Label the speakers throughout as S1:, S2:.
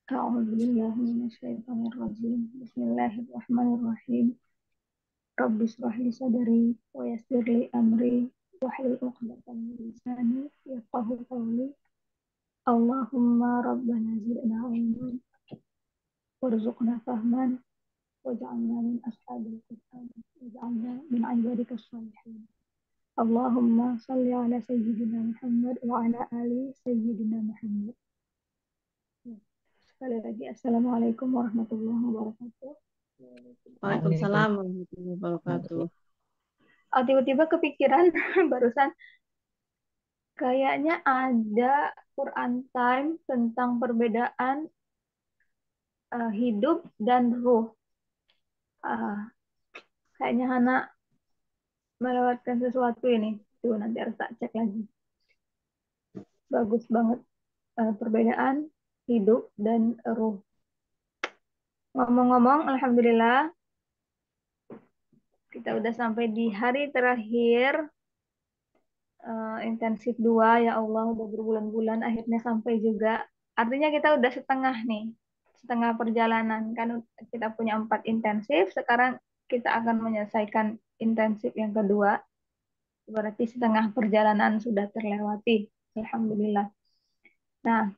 S1: أعوذ بالله من الشيطان الرجيم بسم الله الرحمن الرحيم رب اشرح لي صدري ويسر لي أمري واحلل عقدة من لساني يفقهوا قولي اللهم ربنا زدنا علما وارزقنا فهما واجعلنا من أصحاب القرآن واجعلنا من عبادك الصالحين اللهم صل على سيدنا محمد وعلى آل سيدنا محمد. Sekali lagi, Assalamualaikum warahmatullahi wabarakatuh.
S2: Waalaikumsalam warahmatullahi wabarakatuh.
S1: Tiba-tiba kepikiran barusan kayaknya ada Quran Time tentang perbedaan hidup dan ruh. Ah, kayaknya Hana melewatkan sesuatu ini. Tuh nanti harus tak cek lagi. Bagus banget perbedaan hidup dan ruh. Ngomong-ngomong, Alhamdulillah kita udah sampai di hari terakhir intensif 2 ya Allah udah berbulan-bulan akhirnya sampai juga. Artinya kita udah setengah nih, setengah perjalanan kan kita punya 4 intensif, sekarang kita akan menyelesaikan intensif yang kedua. Berarti setengah perjalanan sudah terlewati. Alhamdulillah. Nah,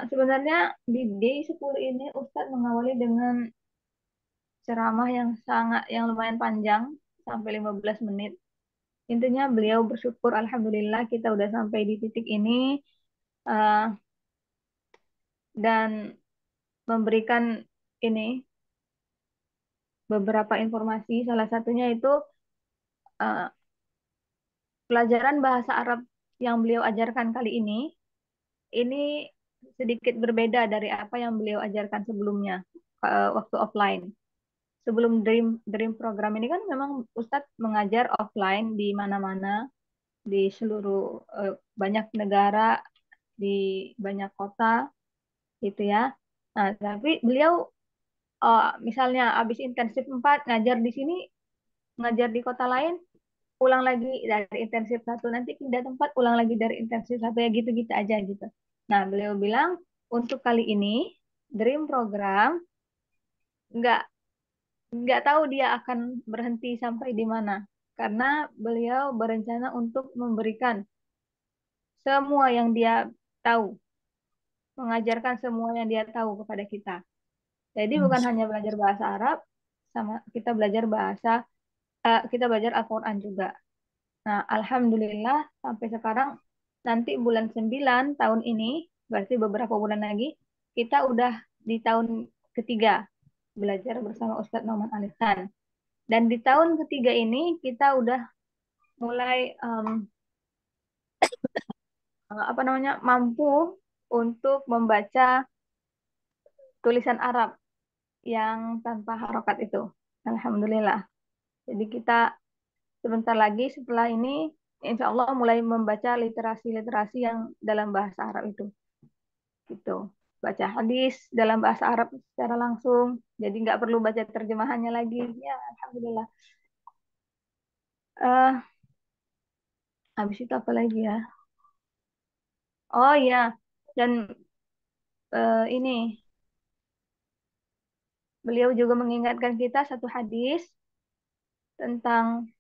S1: sebenarnya di day 10 ini Ustadz mengawali dengan ceramah yang lumayan panjang sampai 15 menit. Intinya beliau bersyukur Alhamdulillah kita udah sampai di titik ini eh, dan memberikan ini beberapa informasi. Salah satunya itu eh, pelajaran bahasa Arab yang beliau ajarkan kali ini sedikit berbeda dari apa yang beliau ajarkan sebelumnya waktu offline. Sebelum Dream program ini kan memang Ustadz mengajar offline di mana-mana di seluruh banyak negara di banyak kota gitu ya. Nah, tapi beliau misalnya habis intensif 4 ngajar di sini, ngajar di kota lain, ulang lagi dari intensif 1, nanti pindah tempat, ulang lagi dari intensif 1, ya gitu-gitu aja gitu. Nah, beliau bilang untuk kali ini Dream program nggak nggak tahu dia akan berhenti sampai di mana karena beliau berencana untuk memberikan semua yang dia tahu, mengajarkan semua yang dia tahu kepada kita. Jadi bukan hanya belajar bahasa Arab, sama kita belajar kita belajar Al-Quran juga. Nah, Alhamdulillah sampai sekarang nanti bulan 9 tahun ini, berarti beberapa bulan lagi, kita udah di tahun ketiga belajar bersama Ustadz Noman Alisan. Dan di tahun ketiga ini kita udah mulai apa namanya mampu untuk membaca tulisan Arab yang tanpa harokat itu. Alhamdulillah. Jadi kita sebentar lagi setelah ini, insya Allah mulai membaca literasi-literasi yang dalam bahasa Arab itu. Gitu. Baca hadis dalam bahasa Arab secara langsung. Jadi nggak perlu baca terjemahannya lagi. Ya, Alhamdulillah. eh Habis itu apa lagi ya? Oh ya, dan ini beliau juga mengingatkan kita satu hadis tentang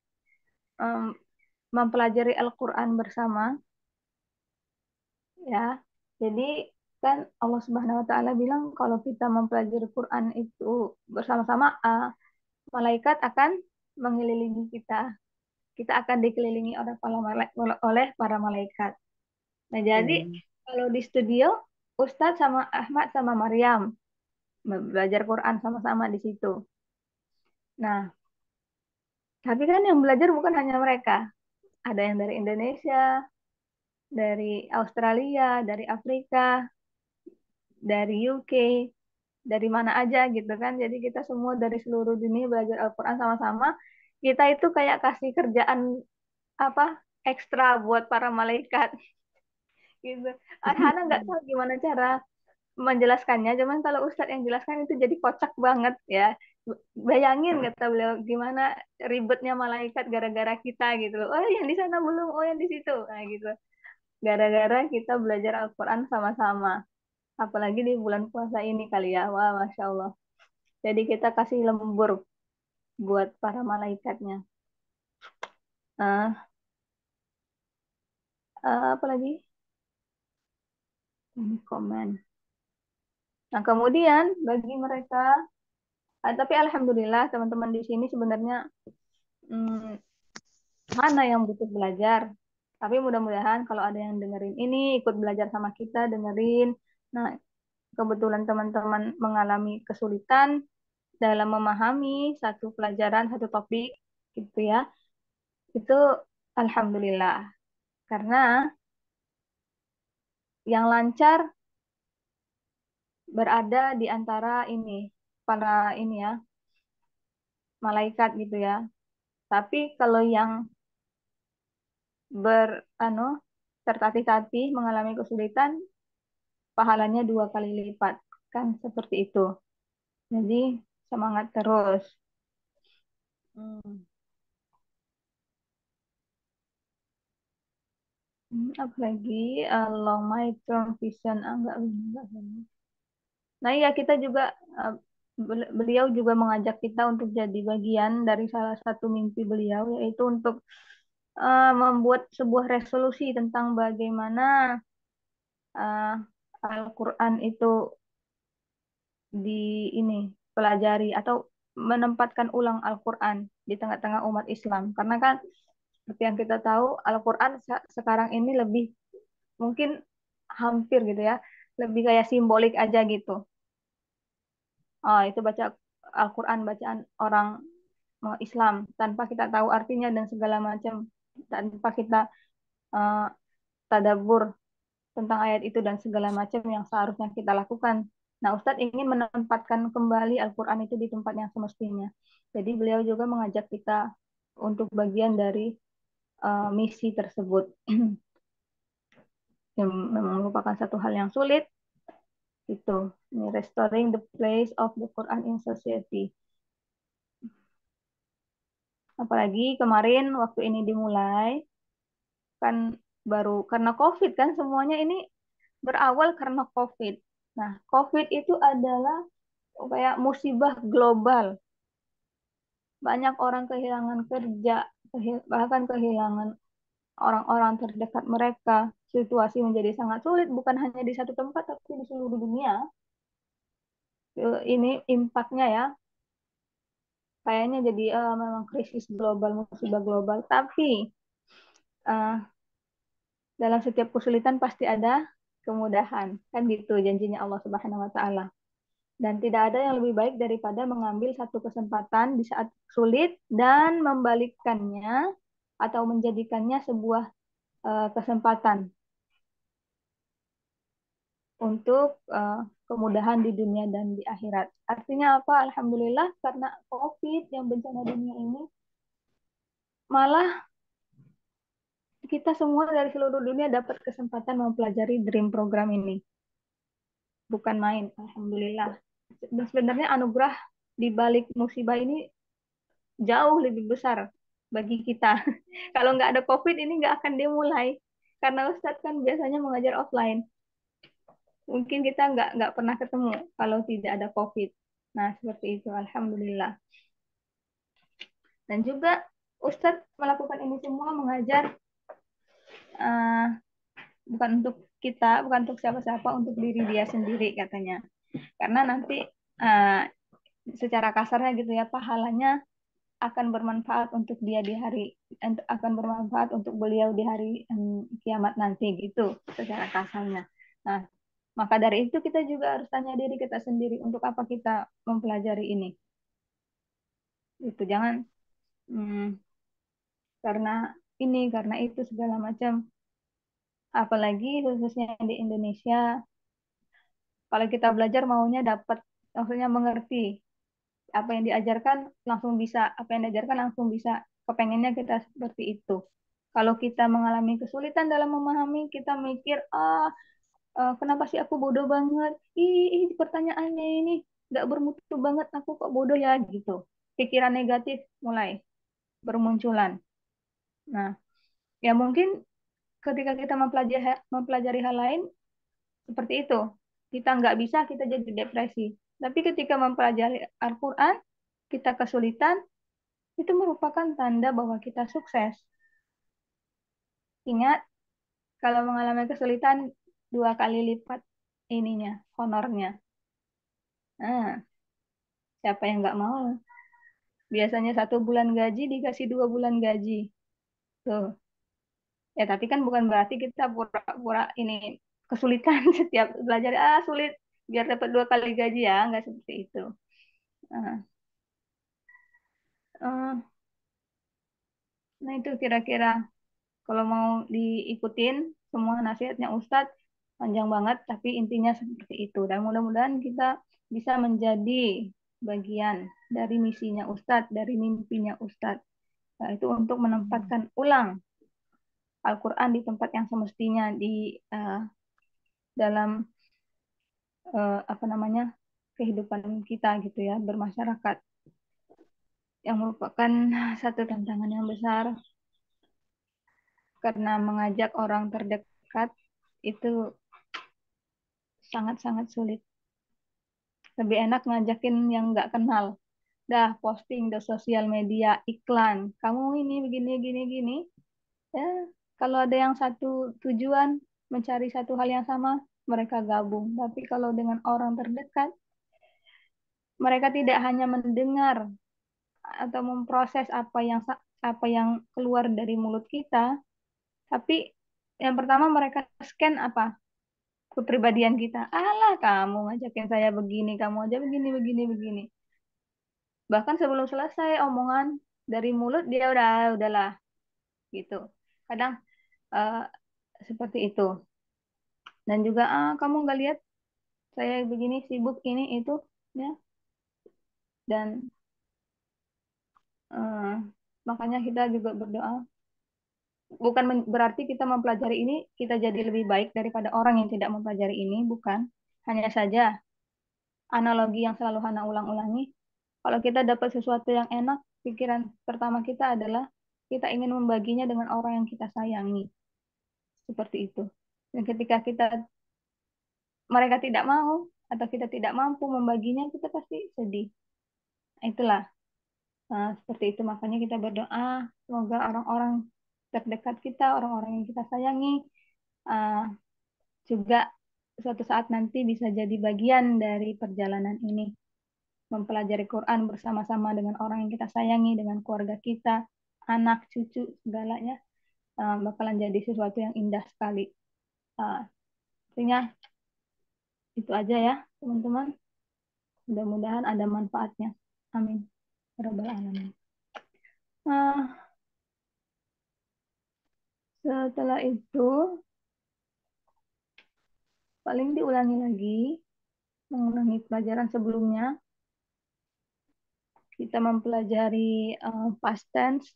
S1: em, mempelajari Al-Quran bersama. Ya, jadi kan Allah Subhanahu Wa Taala bilang kalau kita mempelajari Quran itu bersama-sama, malaikat akan mengelilingi kita. Kita akan dikelilingi oleh para malaikat. Nah, jadi
S2: Hmm.
S1: kalau di studio, Ustadz sama Ahmad sama Maryam belajar Quran sama-sama di situ. Nah, tapi kan yang belajar bukan hanya mereka. Ada yang dari Indonesia, dari Australia, dari Afrika, dari UK, dari mana aja gitu kan. Jadi kita semua dari seluruh dunia belajar Al-Quran sama-sama. Kita itu kayak kasih kerjaan apa ekstra buat para malaikat gitu. Hana nggak tahu gimana cara menjelaskannya, cuman kalau Ustadz yang jelaskan itu jadi kocak banget ya. Bayangin kata beliau gimana ribetnya malaikat gara-gara kita gitu loh. Oh yang di sana belum, oh yang di situ, nah gitu. Gara-gara kita belajar Al-Quran sama-sama. Apalagi di bulan puasa ini kali ya. Wah, Masya Allah. Jadi kita kasih lembur buat para malaikatnya. Nah, apa lagi? Ini komen. Nah, kemudian bagi mereka, tapi alhamdulillah teman-teman di sini sebenarnya hmm, mana yang butuh belajar. Tapi mudah-mudahan kalau ada yang dengerin ini, ikut belajar sama kita, dengerin. Nah, kebetulan teman-teman mengalami kesulitan dalam memahami satu pelajaran, satu topik, gitu ya. Itu alhamdulillah. Karena yang lancar berada di antara ini, para ini ya, malaikat gitu ya. Tapi kalau yang anu tertatih-tatih mengalami kesulitan, pahalanya 2 kali lipat. Kan seperti itu. Jadi semangat terus. Hmm. Apalagi long my term vision enggak. Nah, iya kita juga eh, beliau juga mengajak kita untuk jadi bagian dari salah satu mimpi beliau yaitu untuk membuat sebuah resolusi tentang bagaimana eh, Al-Qur'an itu di ini pelajari atau menempatkan ulang Al-Qur'an di tengah-tengah umat Islam. Karena kan seperti yang kita tahu Al-Qur'an sekarang ini lebih mungkin hampir gitu ya, lebih kayak simbolik aja gitu. Oh, itu baca Al-Quran bacaan orang Islam tanpa kita tahu artinya dan segala macam, tanpa kita eh, tadabbur tentang ayat itu dan segala macam yang seharusnya kita lakukan. Nah, Ustadz ingin menempatkan kembali Al-Quran itu di tempat yang semestinya. Jadi beliau juga mengajak kita untuk bagian dari misi tersebut. Yang memang merupakan satu hal yang sulit, itu restoring the place of the Quran in society. Apalagi kemarin waktu ini dimulai, kan baru karena COVID kan semuanya ini berawal karena COVID. Nah, COVID itu adalah kayak musibah global. Banyak orang kehilangan kerja, bahkan kehilangan orang-orang terdekat mereka. Situasi menjadi sangat sulit, bukan hanya di satu tempat, tapi di seluruh dunia. Ini impaknya ya, kayaknya jadi memang krisis global, musibah global. Tapi eh, dalam setiap kesulitan pasti ada kemudahan. Kan gitu janjinya Allah Subhanahu wa taala. Dan tidak ada yang lebih baik daripada mengambil satu kesempatan di saat sulit dan membalikkannya atau menjadikannya sebuah kesempatan untuk kemudahan di dunia dan di akhirat. Artinya apa? Alhamdulillah karena COVID yang bencana dunia ini malah kita semua dari seluruh dunia dapat kesempatan mempelajari Dream Program ini. Bukan main, alhamdulillah. Dan sebenarnya anugerah di balik musibah ini jauh lebih besar bagi kita. Kalau nggak ada COVID ini nggak akan dimulai. Karena Ustadz kan biasanya mengajar offline. Mungkin kita nggak pernah ketemu kalau tidak ada COVID. Nah, seperti itu. Alhamdulillah. Dan juga Ustadz melakukan ini semua mengajar uh, bukan untuk kita, bukan untuk siapa-siapa, untuk diri dia sendiri katanya. Karena nanti uh, secara kasarnya gitu ya, pahalanya akan bermanfaat untuk dia di hari, akan bermanfaat untuk beliau di hari kiamat nanti gitu secara kasarnya. Nah, maka dari itu kita juga harus tanya diri kita sendiri untuk apa kita mempelajari ini. Itu jangan hmm, karena ini karena itu segala macam. Apalagi khususnya di Indonesia, kalau kita belajar maunya dapat, maksudnya mengerti apa yang diajarkan langsung bisa, apa yang diajarkan langsung bisa. Kepengennya kita seperti itu. Kalau kita mengalami kesulitan dalam memahami, kita mikir, kenapa sih aku bodoh banget? Ih, pertanyaannya ini nggak bermutu banget, aku kok bodoh ya gitu. Pikiran negatif mulai bermunculan. Nah, ya mungkin ketika kita mempelajari hal lain seperti itu. kita nggak bisa, kita jadi depresi. Tapi ketika mempelajari Al-Quran, kita kesulitan, itu merupakan tanda bahwa kita sukses. Ingat, kalau mengalami kesulitan, 2 kali lipat ininya, honornya. Nah, siapa yang nggak mau? Biasanya 1 bulan gaji dikasih 2 bulan gaji. Tuh. Ya, tapi kan bukan berarti kita pura-pura ini kesulitan setiap belajar. Ah, sulit biar dapat 2 kali gaji ya, nggak seperti itu. Nah, nah itu kira-kira kalau mau diikutin semua nasihatnya Ustadz panjang banget, tapi intinya seperti itu. Dan mudah-mudahan kita bisa menjadi bagian dari misinya Ustadz, dari mimpinya Ustadz. Itu untuk menempatkan ulang Al-Quran di tempat yang semestinya di dalam apa namanya kehidupan kita gitu ya, bermasyarakat, yang merupakan satu tantangan yang besar karena mengajak orang terdekat itu sangat-sangat sulit. Lebih enak ngajakin yang nggak kenal. Dah posting di sosial media iklan. Kamu ini begini gini gini. Ya, kalau ada yang satu tujuan mencari satu hal yang sama, mereka gabung. Tapi kalau dengan orang terdekat, mereka tidak hanya mendengar atau memproses apa yang keluar dari mulut kita, tapi yang pertama mereka scan apa? Kepribadian kita. Alah, kamu ngajakin saya begini, kamu aja begini begini begini. Bahkan sebelum selesai omongan dari mulut dia udahlah gitu. Kadang eh, seperti itu. Dan juga kamu nggak lihat saya begini sibuk ini itu ya. Dan eh, makanya kita juga berdoa. Bukan berarti kita mempelajari ini kita jadi lebih baik daripada orang yang tidak mempelajari ini, bukan. Hanya saja analogi yang selalu Hana ulang-ulangi. Kalau kita dapat sesuatu yang enak, pikiran pertama kita adalah kita ingin membaginya dengan orang yang kita sayangi. Seperti itu. Dan ketika mereka tidak mau atau kita tidak mampu membaginya, kita pasti sedih. Itulah. Seperti itu makanya kita berdoa semoga orang-orang terdekat kita, orang-orang yang kita sayangi, uh, juga suatu saat nanti bisa jadi bagian dari perjalanan ini, mempelajari Quran bersama-sama dengan orang yang kita sayangi, dengan keluarga kita, anak, cucu, segalanya bakalan jadi sesuatu yang indah sekali. Artinya itu aja ya teman-teman. Mudah-mudahan ada manfaatnya. Amin. Rabbal alamin. Nah, setelah itu paling diulangi lagi, mengulangi pelajaran sebelumnya. Kita mempelajari past tense,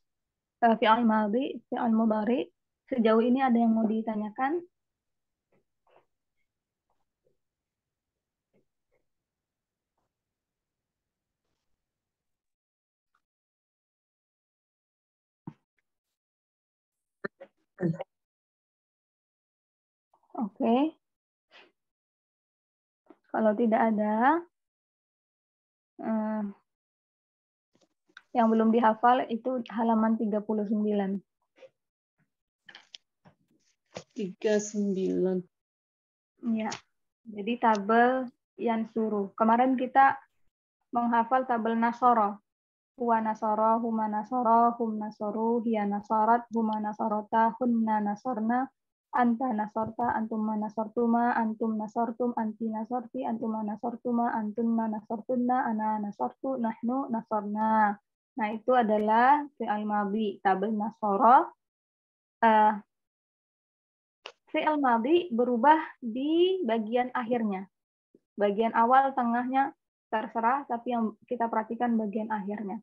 S1: fi'al madhi, fi'al mudhari. Sejauh ini ada yang mau ditanyakan? Oke. Kalau tidak ada, yang belum dihafal itu halaman 39.
S2: 39.
S1: Ya. Jadi tabel yang suruh. Kemarin kita menghafal tabel Nasoro. Huwa Nasoro, Huma Nasoro, Hum Nasoru, Hiya Nasorat, Huma Nasorota, Hunna Nasorna, Anta Nasorta, Antuma Nasortuma, Antum Nasortum, Anti Nasorti, Antuma Nasortuma, Antunna Nasortunna, Ana Nasortu, Nahnu Nasorna. Nah, itu adalah fi'al madhi, tabel Nasoro. Fi'al madhi berubah di bagian akhirnya. Bagian awal, tengahnya terserah, tapi yang kita perhatikan bagian akhirnya.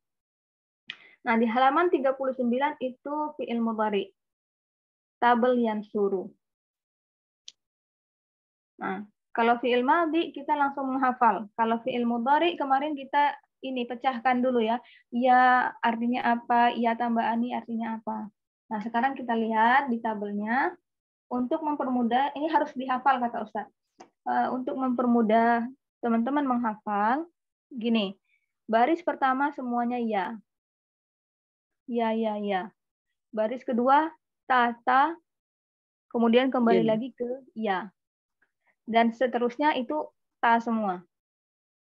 S1: Nah, di halaman 39 itu fi'il mudhari. Tabel yang suruh. Nah, kalau fi'il madhi kita langsung menghafal. Kalau fi'il mudhari kemarin kita ini pecahkan dulu ya. Ya artinya apa? Ya tambah ani artinya apa? Nah, sekarang kita lihat di tabelnya. Untuk mempermudah, ini harus dihafal kata Ustaz. untuk mempermudah teman-teman menghafal, gini, baris pertama semuanya ya. Ya, ya, ya. Baris kedua, ta, ta, kemudian kembali
S2: Jin.
S1: lagi ke ya. Dan seterusnya itu ta semua.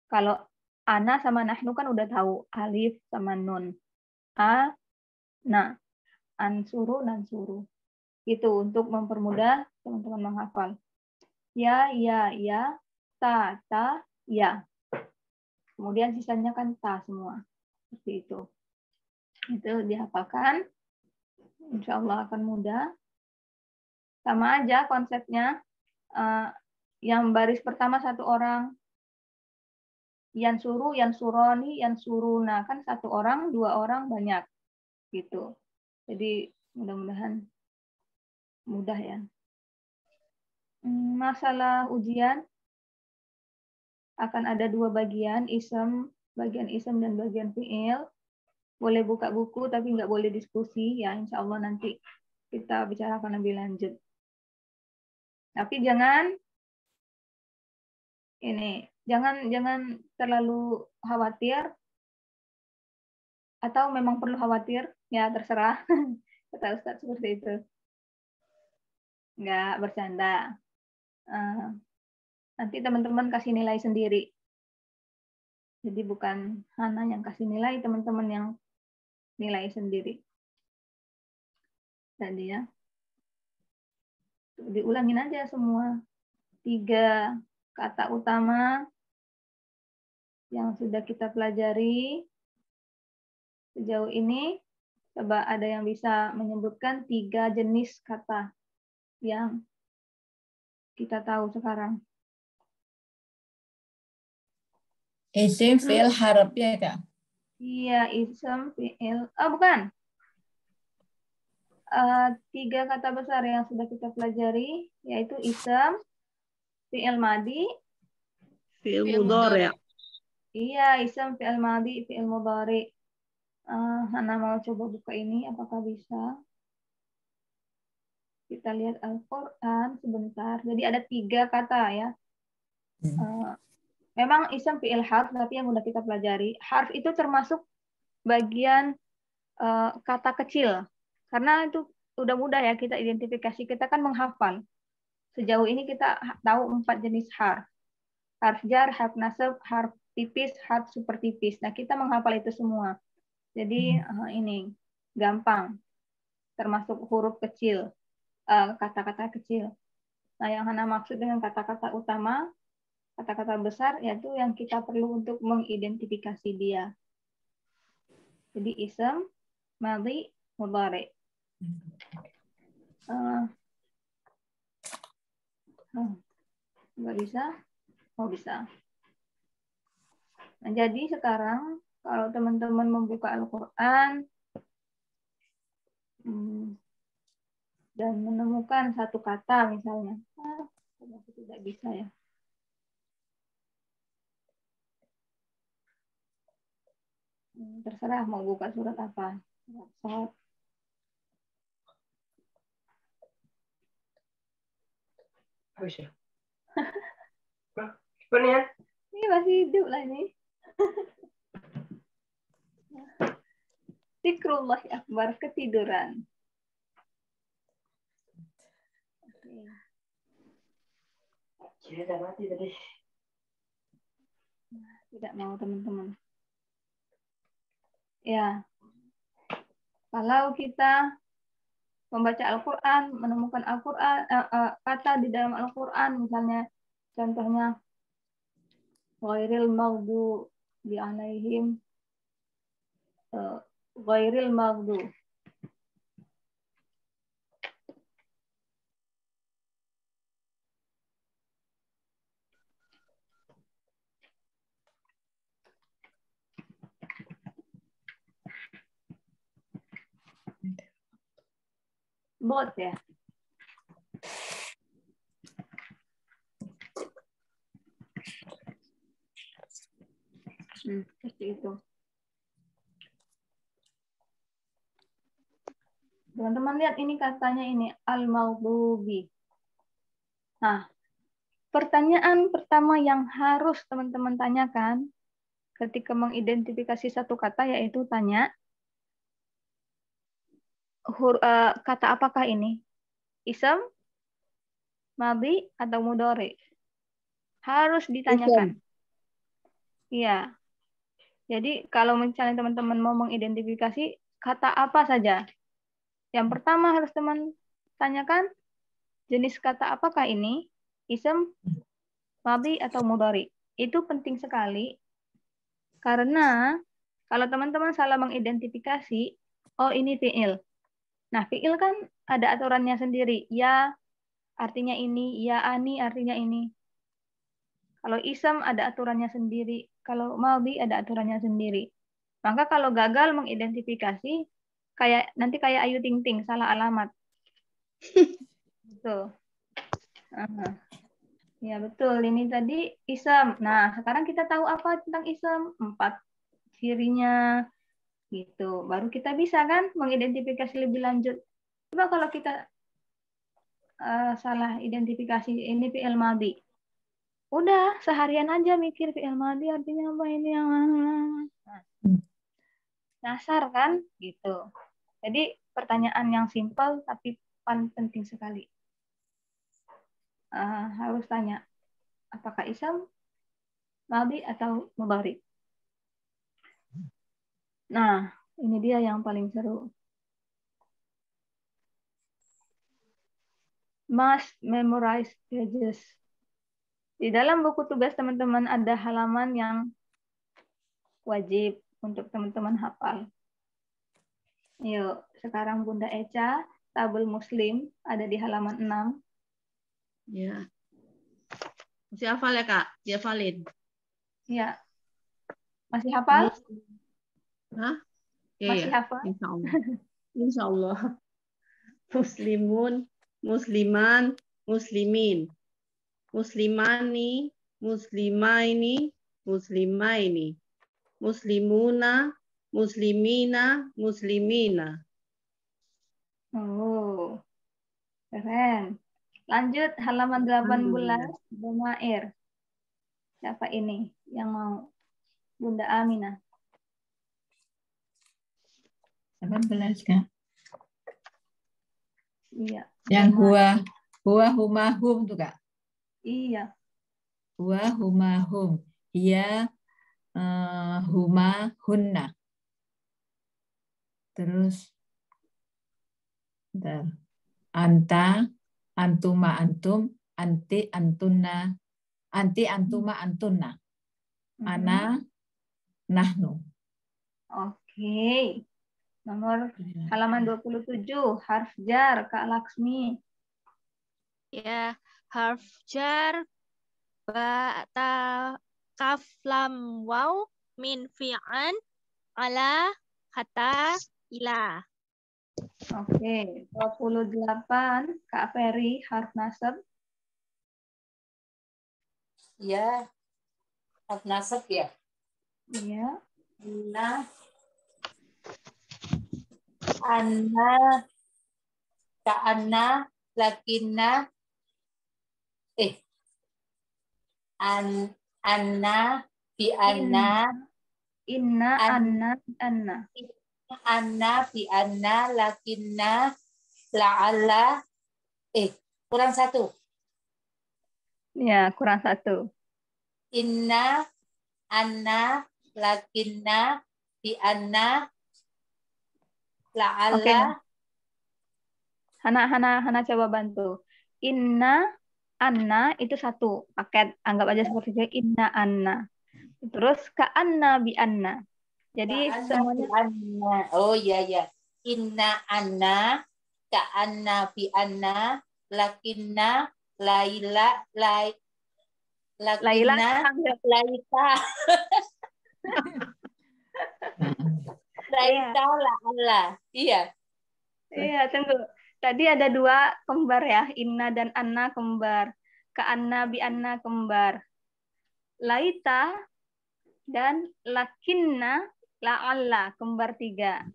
S1: Kalau ana sama nahnu kan udah tahu, alif sama nun. A, na, ansuru, nansuru. Itu untuk mempermudah teman-teman menghafal. Ya, ya, ya, ta, ta, ya. Kemudian sisanya kan ta semua. Seperti itu. Itu dihafalkan. Insya Allah akan mudah. Sama aja konsepnya. Yang baris pertama satu orang. Yan suru, yan suroni, yan suruna. Kan satu orang, dua orang banyak. Gitu. Jadi mudah-mudahan mudah ya. Masalah ujian akan ada dua bagian, bagian isem dan bagian fiil. Boleh buka buku tapi nggak boleh diskusi ya, insya Allah nanti kita bicarakan lebih lanjut. Tapi jangan terlalu khawatir atau memang perlu khawatir ya terserah. Kata Ustadz seperti itu. Nggak bercanda. Nanti teman-teman kasih nilai sendiri. Jadi bukan Hana yang kasih nilai, teman-teman yang nilai sendiri. Tadi ya. Diulangin aja semua. 3 kata utama yang sudah kita pelajari sejauh ini. Coba ada yang bisa menyebutkan 3 jenis kata yang kita tahu sekarang.
S3: Isim, fi'il, harf ya Kak?
S1: Iya, ism, fi'il. Oh, bukan. 3 kata besar yang sudah kita pelajari, yaitu ism, fi'il madi,
S2: Fi'il mudhari'.
S1: iya, ism, fi'il madi, fi'il mudhari. Hana mau coba buka ini, apakah bisa? Kita lihat Al-Quran sebentar. Jadi ada 3 kata ya. Memang ism, fi'il, harf, tapi yang udah kita pelajari. Harf itu termasuk bagian kata kecil. Karena itu udah mudah ya kita identifikasi. Kita kan menghafal. Sejauh ini kita tahu 4 jenis harf. Harf jar, harf nasab, harf tipis, harf super tipis. Nah, kita menghafal itu semua. Jadi ini gampang. Termasuk huruf kecil, kata-kata kecil. Nah, yang Hana maksud dengan kata-kata utama, kata-kata besar, yaitu yang kita perlu untuk mengidentifikasi dia. Jadi ism, madhi, mudhari. Nggak bisa? Oh, bisa. Nah, jadi sekarang kalau teman-teman membuka Al-Quran dan menemukan satu kata misalnya, tidak bisa ya. Terserah mau buka surat apa. Surat.
S4: Habis ya? Cepat ya?
S1: Ini masih hidup lah ini. Zikrullah Akbar, ketiduran.
S4: Sudah mati tadi.
S1: Tidak mau teman-teman. Ya, kalau kita membaca Al-Quran, menemukan Al-Quran, kata di dalam Al-Quran, misalnya, contohnya, ghairil maghdubi alaihim, ghairil maghdubi. Bot ya. Seperti itu. Teman-teman lihat ini katanya ini al-maghdubi. Nah, pertanyaan pertama yang harus teman-teman tanyakan ketika mengidentifikasi satu kata yaitu tanya kata apakah ini? Ism, madhi, atau mudhari? Harus ditanyakan. Iya. Jadi kalau misalnya teman-teman mau mengidentifikasi kata apa saja, yang pertama harus teman tanyakan jenis kata apakah ini? Ism, madhi, atau mudhari? Itu penting sekali karena kalau teman-teman salah mengidentifikasi, oh ini fi'il. Nah, fi'il kan ada aturannya sendiri. Ya artinya ini, ya ani artinya ini. Kalau ism ada aturannya sendiri. Kalau madhi ada aturannya sendiri. Maka kalau gagal mengidentifikasi, nanti kayak Ayu Ting Ting, salah alamat. Betul. Ya betul, ini tadi ism. Nah, sekarang kita tahu apa tentang ism? 4 cirinya. Gitu. Baru kita bisa kan mengidentifikasi lebih lanjut. Coba kalau kita salah identifikasi ini fi'il madhi. Udah, seharian aja mikir fi'il madhi artinya apa ini yang dasar kan? Gitu. Jadi pertanyaan yang simpel tapi penting sekali. Harus tanya apakah ism, madhi atau mudhari. Nah, ini dia yang paling seru. Must memorize pages. Di dalam buku tugas teman-teman ada halaman yang wajib untuk teman-teman hafal. Yuk, sekarang Bunda Eca, tabel Muslim ada di halaman 6.
S2: Ya. Masih hafal ya, Kak? Dihafalin.
S1: Ya. Masih hafal?
S2: Hah? Ya,
S1: Masih
S2: ya.
S1: hafal?
S2: Insya Allah. Insya Allah. Muslimun, musliman, muslimin. Muslimani, muslimaini, muslimaini. Muslimuna, muslimina, muslimina.
S1: Oh, keren. Lanjut halaman 18, Domair. Siapa ini yang mau? Bunda Aminah.
S3: 18 Kak.
S1: Iya.
S3: Yang
S1: Domair.
S3: huwa huma hum tuh Kak.
S1: Iya.
S3: Huwa huma hum. Iya huma hunna. Terus bentar. Anta, antuma antum, anti antunna, anti antuma antunna. Ana nahnu.
S1: Oke. Nomor halaman 27, harf jar, Kak Laksmi.
S5: Ya, harf jar ba ta kaf lam waw min fi'an ala kata ila.
S1: Oke, 28, Kak Ferry, harf nasab.
S6: Ya, harf nasab ya.
S1: Iya.
S6: Anna, ka'anna, lakinna, anna, bi anna,
S1: Inna, anna, anna.
S6: anna, bi anna, lakinna, la'alla, kurang satu.
S1: Ya, kurang satu.
S6: Inna, anna, lakinna, bi anna, la'alla.
S1: Oke. Hana coba bantu. Inna, anna itu satu paket. Anggap aja seperti itu. Inna, anna. Terus ka'anna bi anna. Jadi semuanya.
S6: Anna. Oh iya ya. Inna anna, ka'anna bi anna, lakinna, laila, lakinna, laita. Laita la'alla. Iya.
S1: Iya, tunggu. Tadi ada 2 kembar ya. Inna dan anna kembar. Ka'anna bi anna kembar. Laita dan lakinna la'alla kembar 3.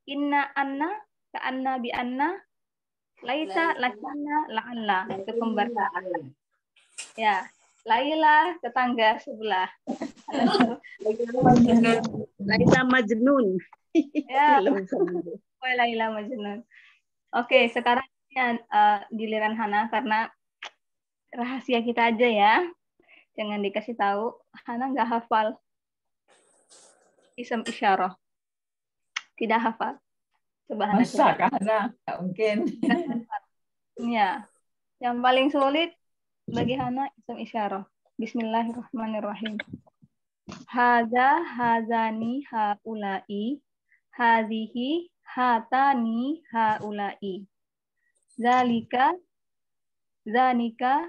S1: Inna anna ka'anna bi anna laita lakinna la'alla itu kembar 4. Ya, Laila tetangga sebelah.
S2: Laila Majnun.
S1: Ya,
S2: Film sendiri.
S1: Laila Majnun. Oke, sekarang giliran Hana karena rahasia kita aja ya. Jangan dikasih tahu. Hana nggak hafal ism isyarah. Tidak hafal. Coba Hana
S3: Masa
S1: coba.
S3: karena nggak mungkin.
S1: Ya, yang paling sulit bagi Hana ism isyarah. Bismillahirrahmanirrahim. Haza, hazani, haulai, hazihi, hatani, haulai. Zalika, zanika,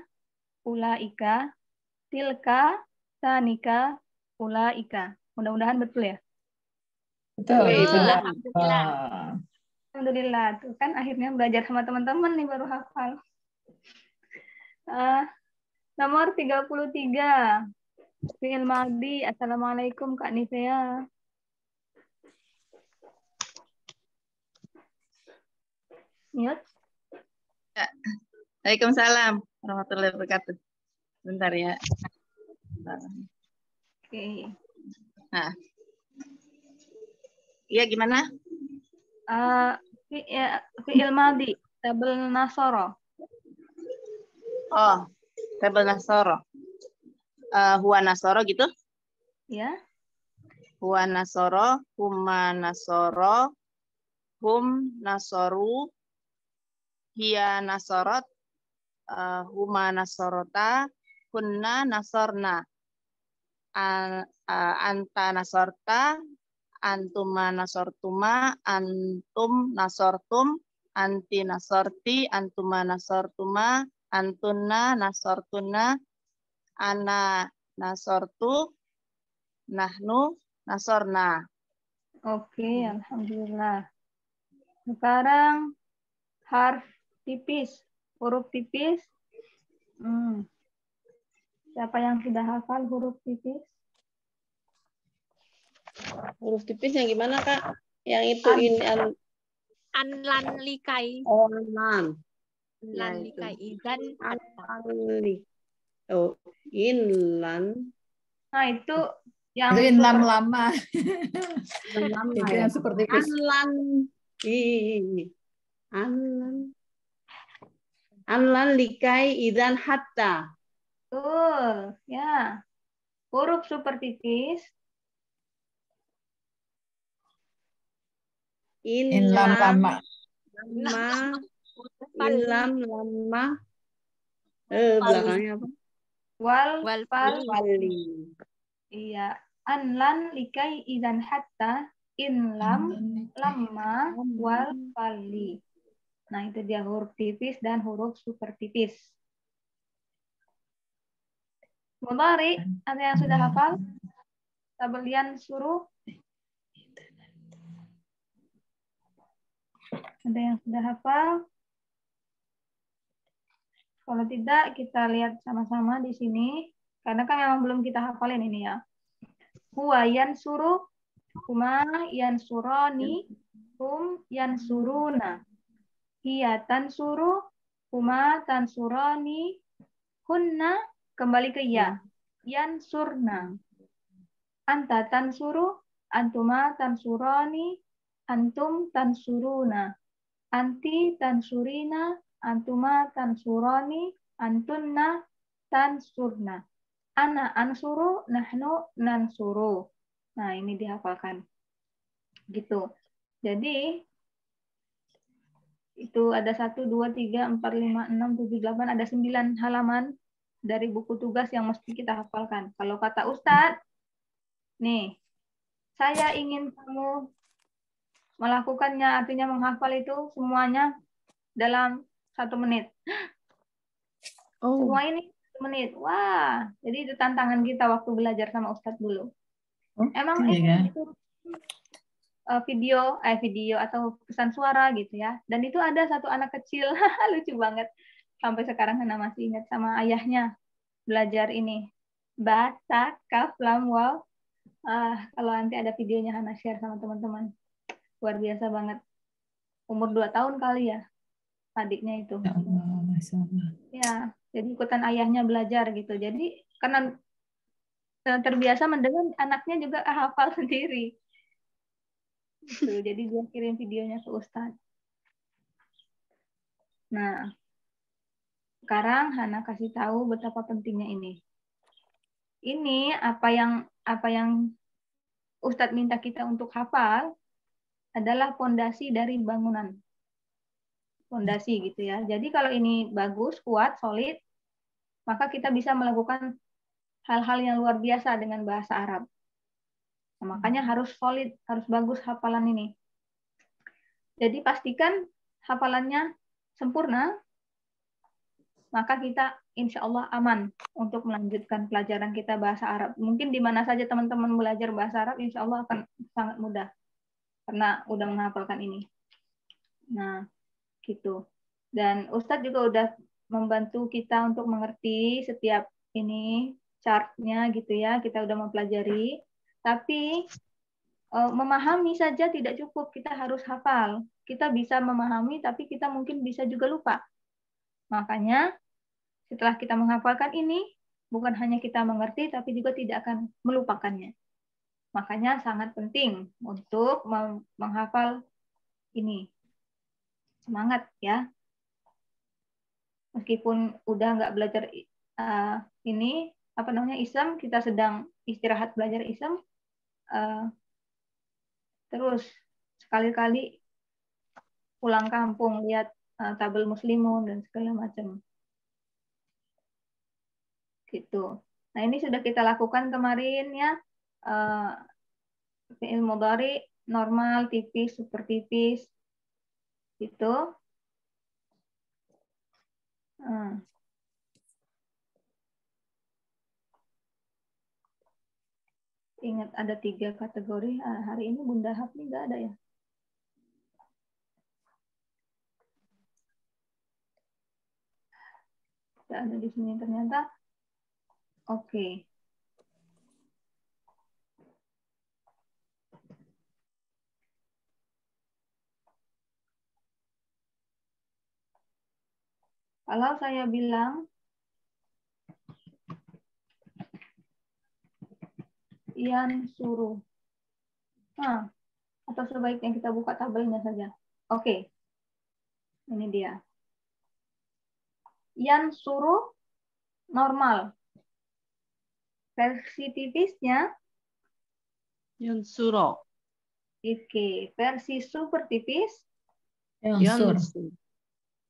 S1: ulaika, tilka, tanika, ulaika. Mudah-mudahan betul ya.
S3: Betul.
S5: Betul,
S3: Benar.
S5: alhamdulillah.
S1: Alhamdulillah. Tuh kan akhirnya belajar sama teman-teman nih baru hafal. Nomor 33. Fi'il madhi. Assalamualaikum Kak Nivea. Mute.
S2: Waalaikumsalam warahmatullahi wabarakatuh. Bentar ya. Bentar.
S1: Oke.
S2: Nah. Iya gimana?
S1: Fi'il madhi. Tabel nasoro.
S2: Oh, tabel nasoro. Huwa nasoro gitu?
S1: Ya.
S2: Huwa nasoro, huma nasoro, hum nasoru, hiya nasorot, huma nasorota, kunna nasorna, anta nasorta, antuma nasortuma, antum nasortum, anti nasorti, antuma nasortuma, antunna nasortuna, ana nasortu, nahnu nasorna.
S1: Oke, alhamdulillah. Sekarang huruf tipis. Siapa yang sudah hafal huruf tipis?
S2: Huruf tipis yang gimana, Kak? Yang itu
S5: Anlan likai.
S2: An.
S5: Lan
S2: Ya, itu.
S5: likai izan hatta.
S2: Oh, inlan.
S1: Nah, itu yang
S3: Itu inlam lama.
S2: Lama
S3: Itu
S2: ya.
S3: yang seperti itu.
S2: Anlan. Anlan likai idan hatta.
S1: Betul, ya. Huruf super tipis.
S3: Inlam lama.
S2: Inlam lama. Belakangnya apa?
S1: Wal fal.
S2: Wali.
S1: Iya. Anlan likai idan hatta. Inlam lama wal fali. Nah, itu dia huruf tipis dan huruf super tipis. Mudhari, ada yang sudah hafal? Tabelian suruh? Ada yang sudah hafal? Kalau tidak, kita lihat sama-sama di sini. Karena kan memang belum kita hafalin ini ya. Huwa yansuru, huma yansurani, hum yansuruna. Hiya tansuru, huma tansurani, hunna, kembali ke ya. Yansurna. Anta tansuru, antuma tansurani, antum tansuruna. Anti tansurina, antuma tansurani, antunna tansurna. Ana ansuru, nahnu nansuru. Nah, ini dihafalkan. Gitu. Jadi, itu ada 1, 2, 3, 4, 5, 6, 7, 8, ada 9 halaman dari buku tugas yang mesti kita hafalkan. Kalau kata Ustadz, nih, saya ingin kamu melakukannya, artinya menghafal itu semuanya dalam 1 menit. Semua ini 1 menit. Wah, jadi itu tantangan kita waktu belajar sama Ustadz dulu. Emang ini video atau pesan suara gitu ya. Dan itu ada satu anak kecil, lucu banget. Sampai sekarang Hana masih ingat sama ayahnya belajar ini. Ba, ta, kaf, lam, waw. Kalau nanti ada videonya Hana share sama teman-teman. Luar biasa banget. Umur 2 tahun kali ya adiknya itu.
S3: Ya Allah, Masya Allah.
S1: Ya, Jadi ikutan ayahnya belajar gitu. Jadi karena terbiasa mendengar, anaknya juga hafal sendiri. Gitu. Jadi dia kirim videonya ke Ustadz. Nah, sekarang Hana kasih tahu betapa pentingnya ini. Ini apa yang Ustadz minta kita untuk hafal adalah fondasi dari bangunan. Fondasi gitu ya. Jadi kalau ini bagus, kuat, solid, maka kita bisa melakukan hal-hal yang luar biasa dengan bahasa Arab. Nah, makanya harus solid, harus bagus hafalan ini. Jadi pastikan hafalannya sempurna, maka kita insya Allah aman untuk melanjutkan pelajaran kita bahasa Arab. Mungkin di mana saja teman-teman belajar bahasa Arab, insya Allah akan sangat mudah karena udah menghafalkan ini. Nah, gitu. Dan Ustadz juga udah membantu kita untuk mengerti setiap ini chartnya gitu ya. Kita udah mempelajari. Tapi memahami saja tidak cukup. Kita harus hafal. Kita bisa memahami, tapi kita mungkin bisa juga lupa. Makanya setelah kita menghafalkan ini, bukan hanya kita mengerti, tapi juga tidak akan melupakannya. Makanya sangat penting untuk menghafal ini. Semangat ya. Meskipun udah nggak belajar ini, apa namanya, Islam, kita sedang istirahat belajar Islam, terus sekali-kali pulang kampung, lihat tabel muslimun dan segala macam. Gitu. Nah, ini sudah kita lakukan kemarin ya. Fi'il mudhari normal, tipis, super tipis. Gitu. Ingat ada 3 kategori. Hari ini Bunda Hafni nggak ada ya? Nggak ada di sini ternyata. Oke. Kalau saya bilang Ian suruh. Nah, atau sebaiknya kita buka tabelnya saja. Oke. Ini dia. Ian suruh normal. Versi tipisnya
S2: Yansuro.
S1: Oke. Versi super tipis
S3: Yansur.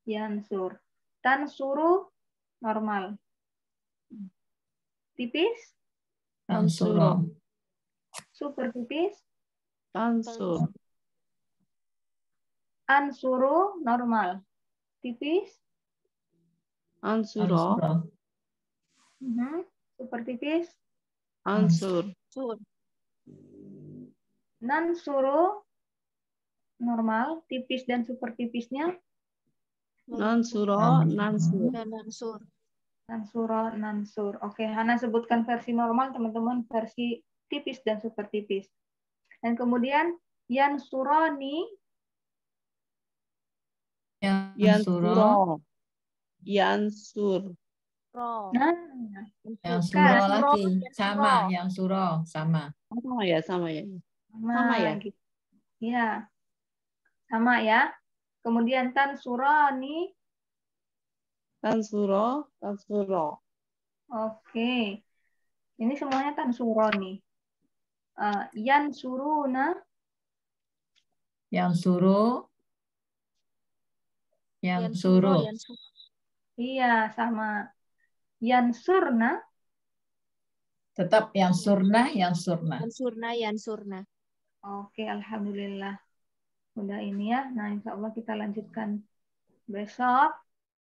S1: Yansur. Tansuru normal. Tipis
S3: Tansuro.
S1: super tipis
S2: Tansur.
S1: ansuru normal. Tipis
S2: Ansuro.
S1: super tipis
S2: Ansur.
S5: Sur.
S1: nansuru normal. Tipis dan super tipisnya
S2: Nansuro. Nansur.
S5: Dan Mansur.
S1: nansuro nansur. Oke, Hana sebutkan versi normal, teman-teman versi tipis dan super tipis. Dan kemudian yansuroni
S3: Yansuro.
S2: Yansur.
S5: Ro.
S1: nah
S3: Yansuro
S1: kan
S3: lagi.
S5: Yansuro.
S3: Sama. Yansuro. Sama.
S2: Sama ya, sama ya.
S1: sama
S2: Sama ya?
S1: gitu. Ya, sama ya. Kemudian tansuroni.
S2: Tansuro. Tansuro.
S1: Oke. Ini semuanya tansuroni. Yansuruna.
S3: Yansuro. Yansuro.
S5: Yansur.
S1: Iya, sama. Yansurna.
S3: Tetap yansurna. Yansurna.
S5: Yansurna. Yansurna.
S1: Oke, alhamdulillah. Udah ini ya. Nah, insya Allah kita lanjutkan besok.